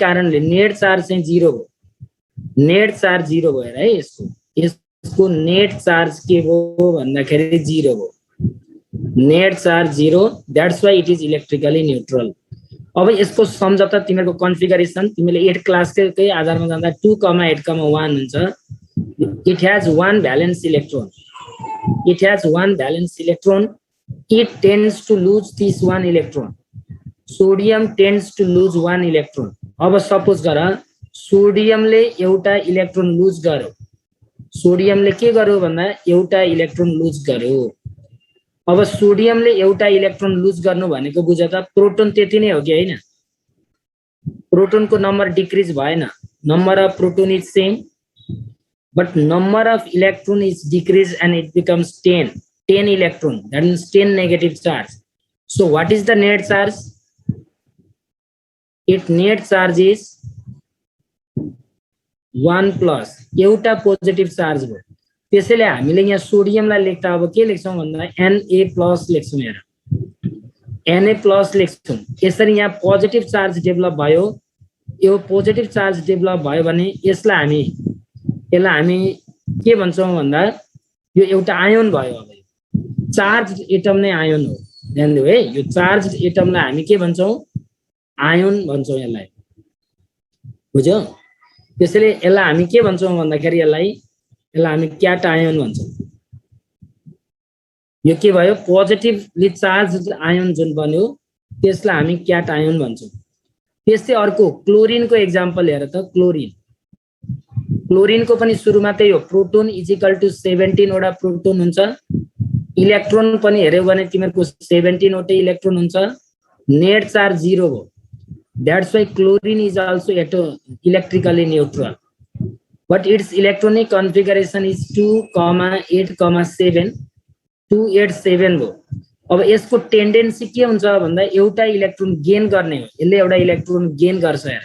कारणले net charge चाहिँ 0 हो, नेट चार्ज 0 भएर है यसको नेट चार्ज के हो भन्दाखेरि 0 हो, net charge 0, that's why it is electrically neutral. अब यसको सम्झौता तिमीहरुको कन्फिगरेसन तिमीले 8 क्लासकै आधारमा जाँदा 2,8,1 हुन्छ। It has one valence electron, it has one valence electron, it tends to lose this one electron, sodium tends to lose one electron। अब suppose गर सोडियमले एउटा इलेक्ट्रोन लुज गर्यो, सोडियमले के गर्यो भन्दा एउटा इलेक्ट्रोन लुज गर्यो। अब सोडियमले एउटा इलेक्ट्रोन लुज गर्नु भनेको बुझ त प्रोटोन त्यति नै हो कि हैन, प्रोटोनको नम्बर डिक्रिज भएन, number of proton is same but number of electron is decreased and it becomes 10 electron, that means 10 negative charge। so what is the net charge? Its net charge is 1 plus एउटा positive charge हो। त्यसैले हामीले यहाँ सोडियमलाई लेख्दा अब के लेख्छौं भन्दा Na+ लेख्छौं, हेर Na+ लेख्छौं। यसरी यहाँ पोजिटिभ चार्ज डेभलप भयो, यो पोजिटिभ चार्ज डेभलप भयो भने यसलाई हामी के भन्छौं भन्दा यो एउटा आयोन भयो। अब चार्ज एटम नै आयोन हो, ध्यान दिऊ है, यो चार्ज एटमलाई हामी के भन्छौं? आयोन भन्छौं यसलाई, बुझ्यौ? त्यसैले यसलाई हामी के भन्छौं भन्दाखेरि यसलाई हामी क्याटायोन भन्छौं। यो के भयो? पोजिटिभली चार्ज आयोन जुन बन्यो त्यसलाई हामी क्याटायोन भन्छौं। त्यस्तै अर्को क्लोरिनको एक्जाम्पल हेर त, क्लोरिनको पनि सुरुमा त्यही हो, प्रोटोन इक्वल टु 17 वटा प्रोटोन हुन्छ, इलेक्ट्रोन पनि हेर्यो भने तिमीहरुको 17 वटै इलेक्ट्रोन हुन्छ, नेट चार्ज 0 हो, that's why chlorine is also electrically neutral but it's electronic configuration is 2,8,7 287 हो। अब यसको टेन्डेन्सी के हुन्छ भन्दा एउटा इलेक्ट्रोन गेन गर्ने हो, यसले एउटा इलेक्ट्रोन गेन गर्छ। हेर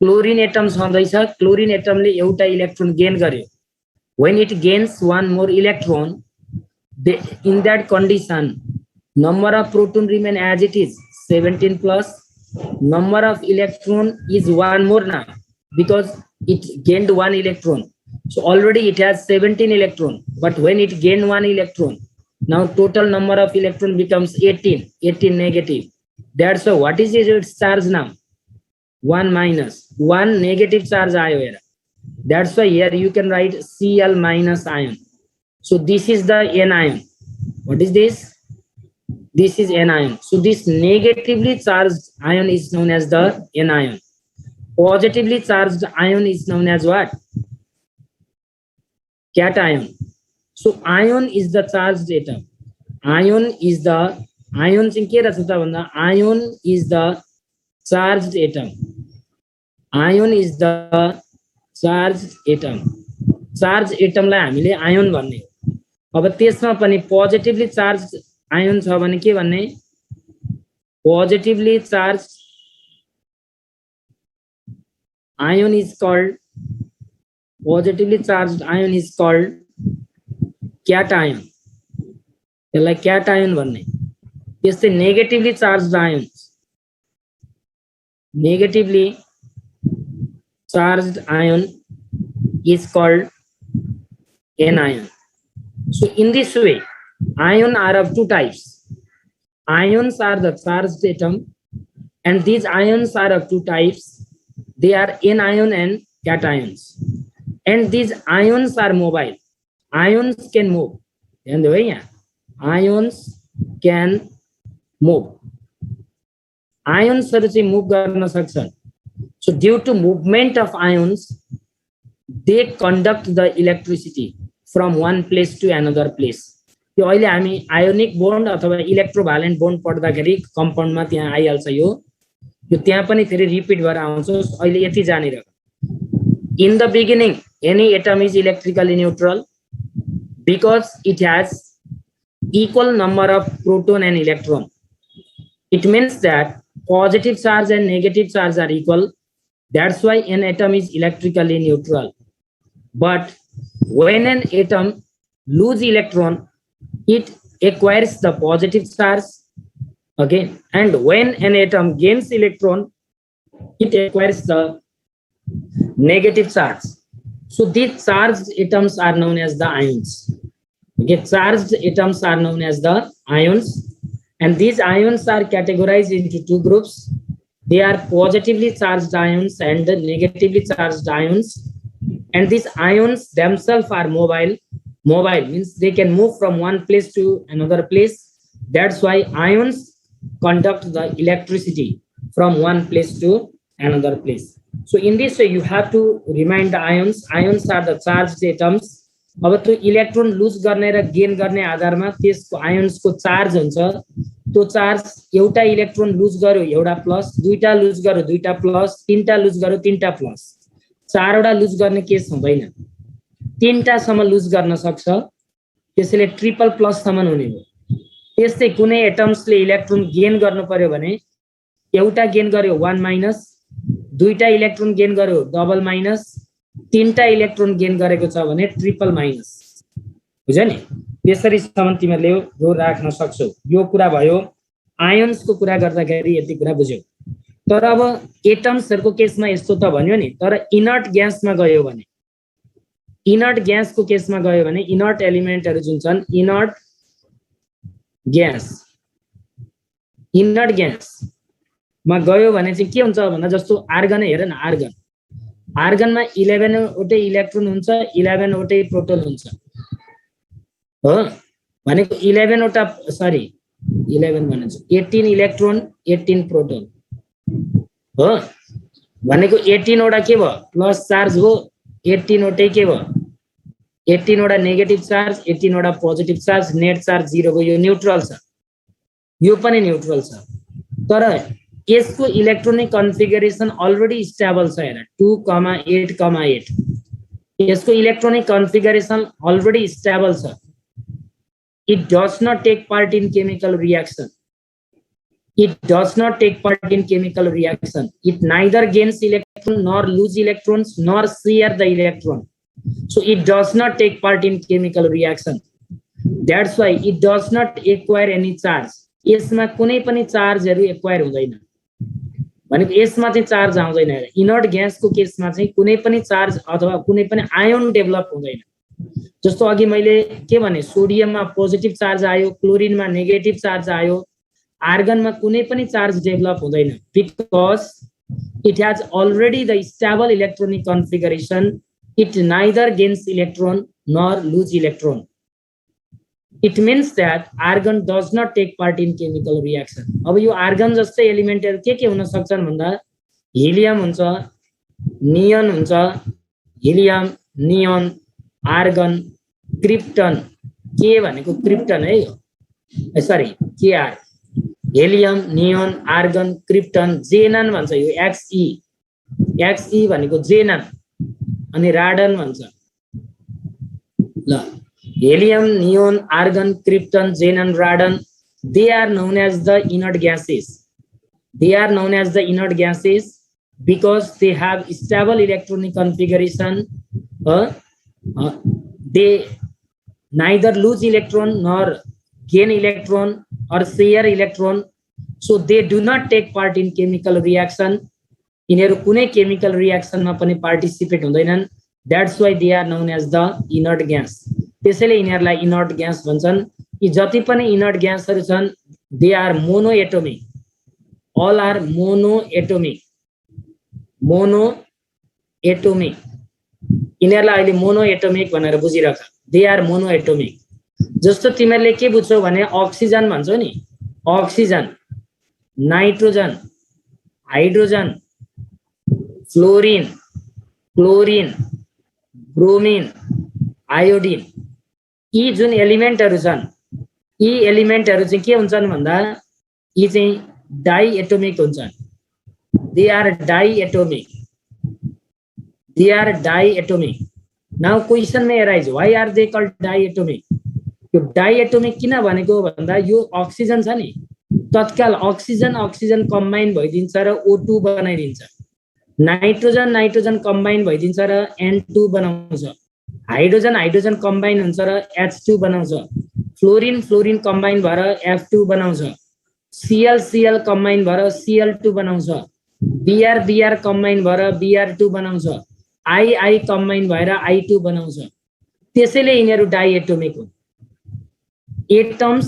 क्लोरिन एटम छँदैछ, क्लोरिन एटमले एउटा इलेक्ट्रोन गेन गर्यो, when it gains one more electron, in that condition number of proton remain as it is 17 plus number of electron is one more now because it gained one electron, so already it has 17 electron, but when it gained one electron, now total number of electron becomes 18 negative। that's why what is its charge now? 1 minus 1 negative charge आयो हेर, that's why here you can write Cl minus ion। so this is the anion, what is this? This is anion, so this negatively charged ion is known as the anion, positively charged ion is known as what? Cation। so ion is the charged atom, ion चाहिँ के रहेछ त भन्दा ion is the charged atom, ion is the charged atom, charged atom लाई हामीले ion भन्ने हो। अब त्यसमा पनि पोजिटिभली चार्ज आयोन छ भने के भन्ने? Positively charge ion is called, positively charge ion is called cation, यसलाई क्याटायोन भन्ने। त्यस्तै negatively charge ion, negatively charged ion is called anion। so in this way ions are of two types, ions are the charged atom and these ions are of two types, they are anion and cations, and these ions are mobile, ions can move, and the way ions can move, ions चाहिँ move गर्न सक्छन्। so due to movement of ions they conduct the electricity from one place to another place। यो अहिले हामी ionic bond अथवा इलेक्ट्रोभ्यालेन्ट bond पढ्दाखेरि कम्पाउन्डमा त्यहाँ आइहाल्छ, यो त्यहाँ पनि फेरि रिपिट भएर आउँछ। अहिले यति जानेर, in the beginning any atom is electrically neutral because it has equal number of proton and electron। it means that positive charge and negative charge are equal, that's why an atom is electrically neutral। but when an atom loses electron it acquires the positive charge, okay, and when an atom gains electron it acquires the negative charge. So these charged atoms are known as the ions. Okay, charged atoms are known as the ions, and these ions are categorized into two groups. They are positively charged ions and negatively charged ions, and these ions themselves are mobile. Mobile means they can move from one place to another place. That's why ions conduct the electricity from one place to another place. So in this way, you have to remind the ions. Ions are the charged atoms. अब त्यो electron loose गर्ने र gain गर्ने आधारमा त्यसको आयन्सको charge हुन्छ. त्यो charge एउटा इलेक्ट्रोन लुज गर्यो एउटा प्लस, दुईटा लुज गर्यो दुईटा प्लस, तीनटा लुज गर्यो तीनटा प्लस, चारवटा लुज गर्ने केस हुँदैन. तीनटा सम्म लुज गर्न सक्छ, त्यसैले ट्रिपल प्लस सम्म हुने हो. त्यस्तै कुनै एटम्सले इलेक्ट्रोन गेन गर्नु पर्यो भने एउटा गेन गर्यो 1 माइनस, दुईटा इलेक्ट्रोन गेन गर्यो डबल माइनस, तीनटा इलेक्ट्रोन गेन गरेको छ भने ट्रिपल माइनस. बुझ्यो नि? त्यसरी सम्म तिमीहरूले यो राख्न सक्छौ. यो कुरा भयो आयन्सको कुरा गर्दाखेरि, यति कुरा बुझ्यौ. तर अब एटम्सहरुको केसमा यस्तो त भन्यो नि, तर इनर्ट ग्यासमा गयो भने, इनर्ट ग्यासको केसमा गयो भने इनर्ट एलिमेन्टहरु जुन छन्, इनर्ट ग्यासमा गयो भने चाहिँ के हुन्छ भन्दा जस्तो आर्गन हेर न, आर्गनमा 11 वटै इलेक्ट्रोन हुन्छ, 11 वटै प्रोटोन हुन्छ हो. भनेको 11 वटा, सरी 11 भन्छु, 18 इलेक्ट्रोन 18 प्रोटोन हो. भनेको 18 वटा के भयो, प्लस चार्ज हो. 18 वटै के भयो, 18 वटा नेगेटिभ चार्ज, 18 वटा पोजिटिभ चार्ज, नेट चार्ज 0 हो. यो न्यूट्रल छ, यो पनि न्यूट्रल छ. तर यसको इलेक्ट्रोनिक कन्फिगरेसन अलरेडी स्टेबल छ. हेर 2,8,8 यसको इलेक्ट्रोनिक कन्फिगरेसन अलरेडी स्टेबल छ. It does not take part in chemical reaction. It does not take part in chemical reaction. It neither gains electron nor lose electrons nor share the electron. So it does not take part in chemical reaction. That's why it does not acquire any charge. यसमा कुनै पनि चार्जहरु acquire हुँदैन. भनेको यसमा चाहिँ charge आउँदैन. Inert ग्यासको केसमा चाहिँ कुनै पनि चार्ज अथवा कुनै पनि आयन डेभलप हुँदैन. जस्तो अघि मैले के भने, सोडियममा पोजिटिभ चार्ज आयो, क्लोरिनमा नेगेटिभ चार्ज आयो, आर्गनमा कुनै पनि चार्ज डेभलप हुँदैन. Because it has already the stable electronic configuration. It neither gains electron nor lose electron. It means that argon does not take part in chemical reaction. अब यो argon जस्तै एलिमेन्टहरु के हुन सक्छन् भन्दा हिलियम हुन्छ, नियन हुन्छ, हिलियम, नियन, आर्गन, क्रिप्टन. के भनेको क्रिप्टन है यो, सरी केआर, हेलियम, नियन, आर्गन, क्रिप्टन. जेनन भन्छ यो, एक्सई भनेको जेनन, अनि राडन भन्छ. ल, helium, neon, argon, krypton, xenon, radon, they are known as the inert gases. They are known as the inert gases because they have stable electronic configuration. They neither lose electron nor gain electron or share electron. So they do not take part in chemical reaction. यिनीहरु कुनै chemical reaction मा पनि participate हुँदैनन्. That's why they are known as the inert gas. त्यसैले यिनीहरुलाई inert gas भन्छन्. यी जति पनि inert ग्यासहरु छन्, they are monoatomic. All are monoatomic. Monoatomic यिनीहरुलाई अहिले मोनोएटोमिक भनेर बुझिराख. They are monoatomic. जस्तो तिमीहरुले के बुझ्छौ भने अक्सिजन भन्छौ नि, oxygen, nitrogen, hydrogen, fluorine, chlorine, bromine, iodine. यी जुन एलिमेन्टहरु छन्, यी एलिमेन्टहरु चाहिँ के हुन्छन् भन्दा यी चाहिँ डाइएटोमिक हुन्छन्. They are diatomic. They are diatomic. Now question may arise, why are they called diatomic? यो डाइएटोमिक किन भनेको भन्दा यो अक्सिजन छ नि, तत्काल अक्सिजन कम्बाइन भइदिन्छ र O2 बनाइदिन्छ. नाइट्रोजन नाइट्रोजन कम्बाइन भइदिन्छ र N2 बनाउँछ. हाइड्रोजन कम्बाइन हुन्छ र H2 बनाउँछ. फ्लोरिन कम्बाइन भएर F2 बनाउँछ. Cl कम्बाइन भएर Cl2 बनाउँछ. Br कम्बाइन भएर Br2 बनाउँछ, I कम्बाइन भएर I2 बनाउँछ, त्यसैले यिनीहरू डाइएटोमिक हुन्। एटम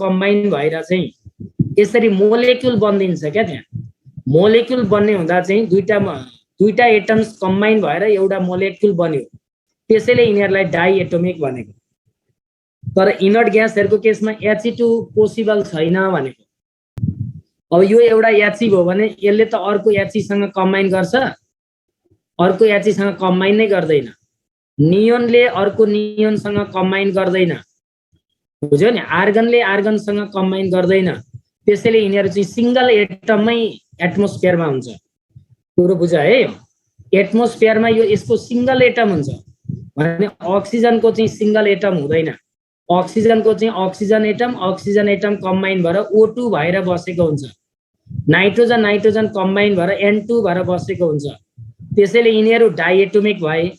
कम्बाइन भएर चाहिँ यसरी मोलेक्युल बनिन्छ क्या। त्यहाँ मोलेक्युल बन्ने हुँदा चाहिँ दुईटा एटम्स कम्बाइन भएर एउटा मोलेक्युल बन्यो, त्यसैले यिनीहरूलाई डाइएटोमिक भनेको। तर इनर्ट ग्यासहरूको केसमा He2 पोसिबल छैन भनेको। अब यो एउटा He भयो भने यसले त अर्को He सँग कम्बाइन गर्छ, अर्को He सँग कम्बाइन नै गर्दैन। नियोनले अर्को नियोनसँग कम्बाइन गर्दैन, बुझ्यो नि। आर्गनले आर्गनसँग कम्बाइन गर्दैन, त्यसैले यिनीहरू चाहिँ सिंगल एटममै एटमोस्फियरमा हुन्छ। कुरो बुझ है। एटमोस्फियरमा यो यसको सिंगल एटम हुन्छ भने अक्सिजनको चाहिँ सिंगल एटम हुँदैन। अक्सिजनको चाहिँ अक्सिजन एटम कम्बाइन भएर O2 भएर बसेको हुन्छ। नाइट्रोजन कम्बाइन भएर N2 भएर बसेको हुन्छ, त्यसैले यिनीहरू डाइएटोमिक भए।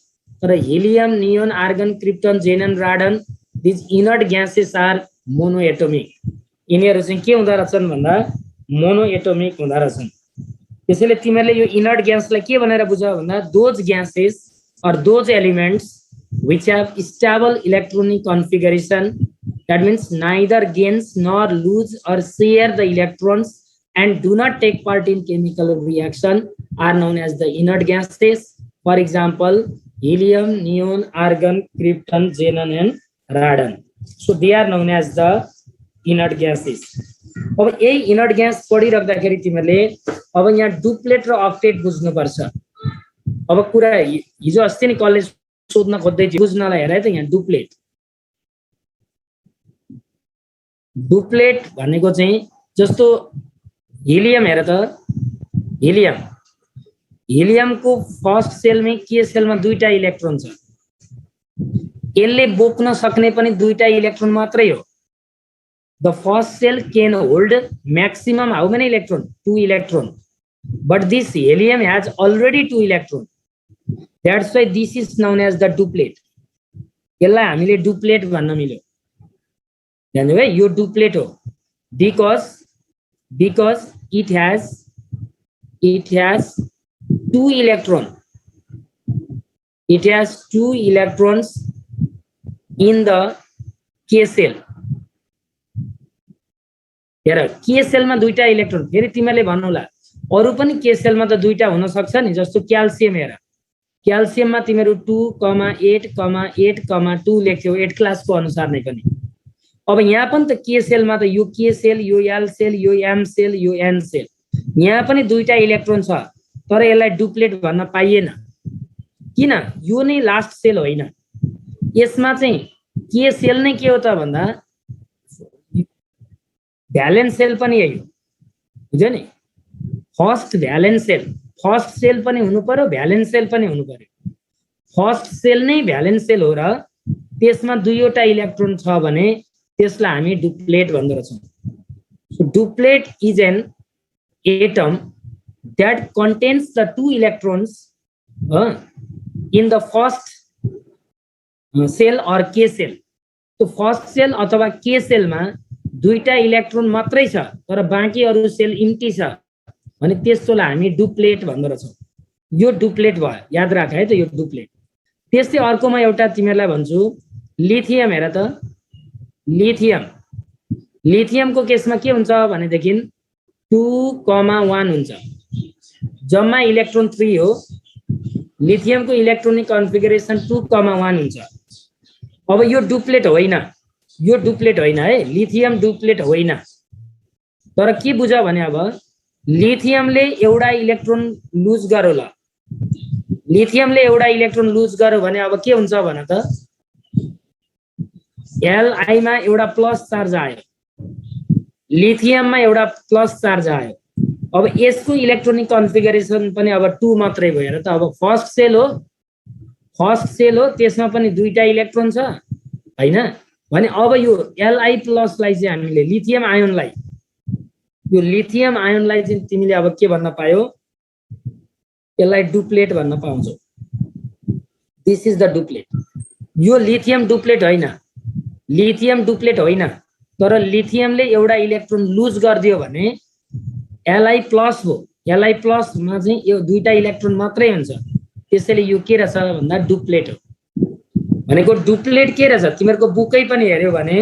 तर helium, neon, argon, krypton, xenon, radon, these inert gases are monoatomic. यिनीहरू चाहिँ के हुँदा रहेछन् भन्दा मोनोएटोमिक हुँदा रहेछन्। त्यसैले तिमीहरूले यो इनर्ट ग्यासलाई के भनेर बुझ भन्दा those gases or those elements which have stable electronic configuration, that means neither gains nor lose or share the electrons and do not take part in chemical reaction, are known as the inert gases. For example, helium, neon, argon, krypton, xenon and radon. So they are known as the inert gases. अब यही inert gas पढिराख्दाखेरि तिमीहरूले अब यहाँ duplet र octet बुझ्नुपर्छ। अब कुरा हिजो अस्ति नि कलेज सोध्न खोज्दै थियो, बुझ्नलाई हेर है त। यहाँ डुप्लेट भनेको चाहिँ जस्तो हिलियम हेर त, हिलियमको फर्स्ट सेलमै के सेलमा दुईटा इलेक्ट्रोन छ, यसले बोक्न सक्ने पनि दुईटा इलेक्ट्रोन मात्रै हो। The first cell can hold maximum how many electron? 2 electron. But this helium has already 2 electron. That's why this is known as the duplet. यसलाई हामीले डुप्लेट भन्न मिल्यो। जान्नु है, यो डुप्लेट हो because it has 2 electron. It has 2 electrons in the K cell. हेर, के सेलमा दुईटा इलेक्ट्रोन, फेरि तिमीले भन्नुला अरु पनि के सेलमा त दुईटा हुन सक्छ नि। जस्तो क्याल्सियम हेर, क्याल्सियममा तिमीहरू 2,8,8,2 लेख्थ्यौ 8 क्लासको अनुसार नै पनि। अब यहाँ पनि त के सेलमा त यो के सेल, यो एल सेल, यो एम सेल, यो एन सेल, यहाँ पनि दुईटा इलेक्ट्रोन छ, तर यसलाई डुप्लेट भन्न पाइएन। किन? यो नै लास्ट सेल होइन। यसमा चाहिँ के सेल नै के हो त भन्दा भ्यालेन्स सेल पनि यही हो, बुझ्यो नि। फर्स्ट सेल पनि हुनु पर्यो, भ्यालेन्स सेल पनि हुनु पर्यो। फर्स्ट सेल नै भ्यालेन्स सेल हो र त्यसमा दुईवटा इलेक्ट्रोन छ भने त्यसलाई हामी डुप्लेट भन्दछौँ। So duplet is an atom that contains the 2 electrons in the first cell or K cell. तो फर्स्ट सेल अथवा के सेलमा दुईटा इलेक्ट्रोन मात्रै छ तर बाँकी अरु सेल इम्टी छ भने त्यसलाई हामी डुप्लेट भन्दछौँ। यो डुप्लेट भयो, याद राख है त, यो डुप्लेट। त्यसै अर्कोमा एउटा तिमीहरूलाई भन्छु, लिथियम हेर त। लिथियमको केसमा के हुन्छ भनेदेखि 2,1 हुन्छ, जम्मा इलेक्ट्रोन 3 हो। लिथियमको इलेक्ट्रोनिक कन्फिगरेसन 2,1 हुन्छ। अब यो डुप्लेट होइन, है, लिथियम डुप्लेट होइन। तर के बुझ भने अब लिथियमले एउटा इलेक्ट्रोन लुज गर्यो ल, लिथियमले एउटा इलेक्ट्रोन लुज गर्यो भने अब के हुन्छ भन त, Li मा एउटा प्लस चार्ज आयो, लिथियममा एउटा प्लस चार्ज आयो। अब यसको इलेक्ट्रोनिक कन्फिगरेसन पनि अब 2 मात्रै भयो र त। अब फर्स्ट सेल हो, त्यसमा पनि दुईटा इलेक्ट्रोन छ हैन भने अब यो Li प्लसलाई चाहिँ हामीले लिथियम आयनलाई चाहिँ तिमीले अब के भन्न पायो, यसलाई डुप्लेट भन्न पाउँछौ। This is the duplet. यो लिथियम डुप्लेट होइन, तर लिथियमले एउटा इलेक्ट्रोन लुज गरिदियो भने Li प्लस हो, Li प्लस मा चाहिँ यो दुईटा इलेक्ट्रोन मात्रै हुन्छ, त्यसैले यो के रहेछ भन्दा डुप्लेट हो। भनेको डुप्लेट के रहेछ, तिमीहरूको बुकै पनि हेर्यो भने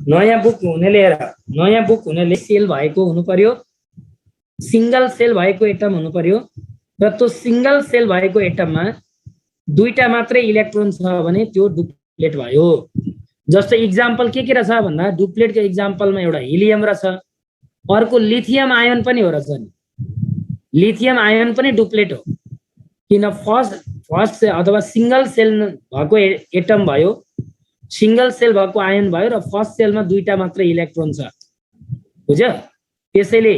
नयाँ बुक हुनेले हेर, नयाँ बुक हुनेले सेल भएको हुनु पर्यो, सिंगल सेल भएको एटम हुनु पर्यो, र त्यो सिंगल सेल भएको एटममा दुईटा मात्रै इलेक्ट्रोन छ भने त्यो डुप्लेट भयो। जस्तो इक्जाम्पल के रहेछ भन्दा डुप्लेटको इक्जाम्पलमा एउटा हिलियम रहेछ, अर्को लिथियम आयन पनि हो रहेछ नि। लिथियम आयन पनि डुप्लेट हो, किन फर्स्ट अथवा सिंगल सेल भएको एटम भयो, सिंगल सेल भएको आयन भयो, र फर्स्ट सेलमा दुईटा मात्रै इलेक्ट्रोन छ, बुझ्यो। त्यसैले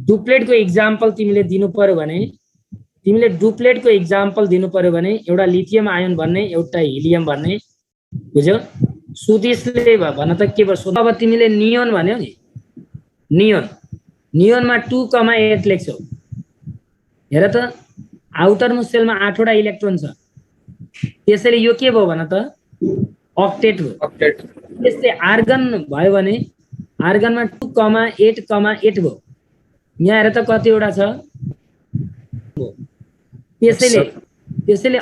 डुप्लेटको इक्जाम्पल तिमीले दिनु पर्यो भने, तिमीले डुप्लेटको इक्जाम्पल दिनु पर्यो भने एउटा लिथियम आयन भन्ने, एउटा हिलियम भन्ने, बुझ्यो। सुदेशले भन त के भयो। अब तिमीले नियोन भन्यो नि, नियोनमा 2,8 लेख्छौ, हेर त आउटर मोस्ट सेलमा 8 वटा इलेक्ट्रोन छ, त्यसैले यो के भयो भन त अक्टेट हो। त्यस्तै आर्गन भयो भने आर्गनमा 2,8,8 भयो, यहाँ हेर त कतिवटा छ। त्यसैले